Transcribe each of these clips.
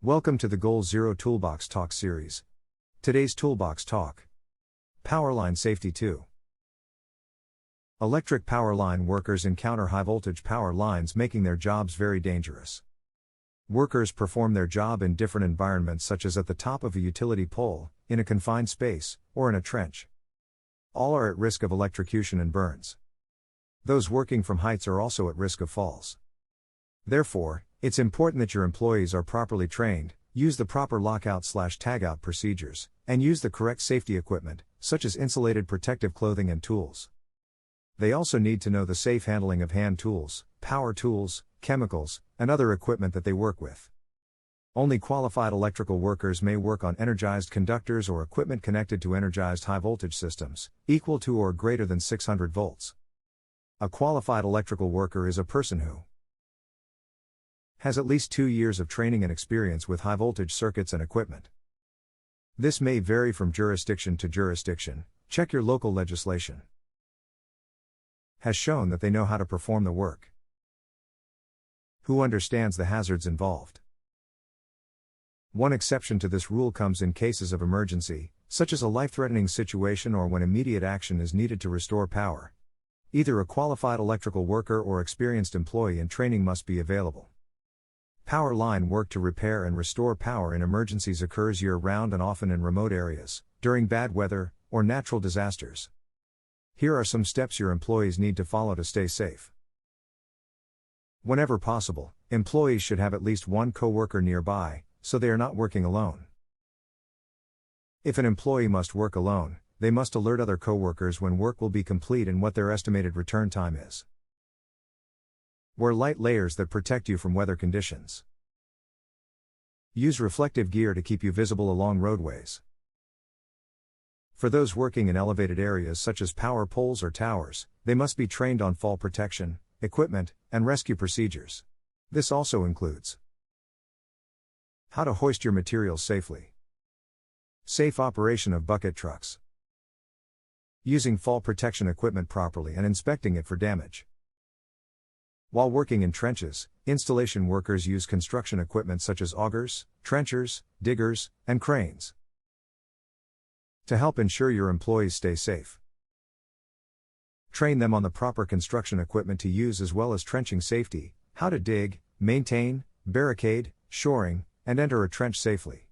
Welcome to the GoalZero Toolbox Talk series. Today's Toolbox Talk: Powerline Safety 2. Electric power line workers encounter high-voltage power lines, making their jobs very dangerous. Workers perform their job in different environments, such as at the top of a utility pole, in a confined space, or in a trench. All are at risk of electrocution and burns. Those working from heights are also at risk of falls. Therefore, it's important that your employees are properly trained, use the proper lockout/tagout procedures, and use the correct safety equipment, such as insulated protective clothing and tools. They also need to know the safe handling of hand tools, power tools, chemicals, and other equipment that they work with. Only qualified electrical workers may work on energized conductors or equipment connected to energized high-voltage systems, equal to or greater than 600 volts. A qualified electrical worker is a person who has at least 2 years of training and experience with high-voltage circuits and equipment. This may vary from jurisdiction to jurisdiction. Check your local legislation. Has shown that they know how to perform the work. Who understands the hazards involved. One exception to this rule comes in cases of emergency, such as a life-threatening situation or when immediate action is needed to restore power. Either a qualified electrical worker or experienced employee in training must be available. Power line work to repair and restore power in emergencies occurs year-round and often in remote areas, during bad weather, or natural disasters. Here are some steps your employees need to follow to stay safe. Whenever possible, employees should have at least one coworker nearby, so they are not working alone. If an employee must work alone, they must alert other coworkers when work will be complete and what their estimated return time is. Wear light layers that protect you from weather conditions. Use reflective gear to keep you visible along roadways. For those working in elevated areas such as power poles or towers, they must be trained on fall protection, equipment, and rescue procedures. This also includes how to hoist your materials safely, safe operation of bucket trucks, using fall protection equipment properly and inspecting it for damage. While working in trenches, installation workers use construction equipment such as augers, trenchers, diggers, and cranes to help ensure your employees stay safe. Train them on the proper construction equipment to use as well as trenching safety, how to dig, maintain, barricade, shoring, and enter a trench safely.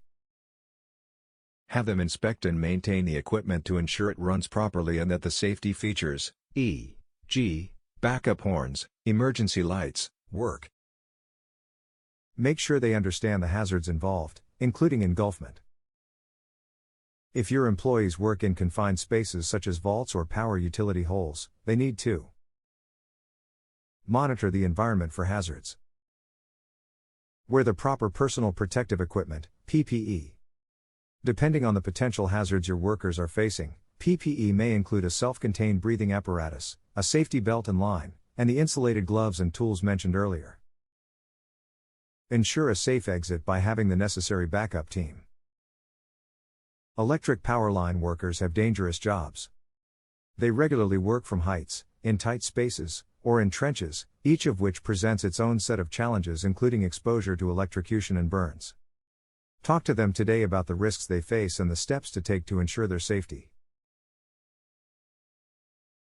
Have them inspect and maintain the equipment to ensure it runs properly and that the safety features, e.g., backup horns, emergency lights, work. Make sure they understand the hazards involved, including engulfment. If your employees work in confined spaces such as vaults or power utility holes, they need to monitor the environment for hazards. Wear the proper personal protective equipment, PPE. Depending on the potential hazards your workers are facing, PPE may include a self-contained breathing apparatus, a safety belt and line, and the insulated gloves and tools mentioned earlier. Ensure a safe exit by having the necessary backup team. Electric power line workers have dangerous jobs. They regularly work from heights, in tight spaces, or in trenches, each of which presents its own set of challenges, including exposure to electrocution and burns. Talk to them today about the risks they face and the steps to take to ensure their safety.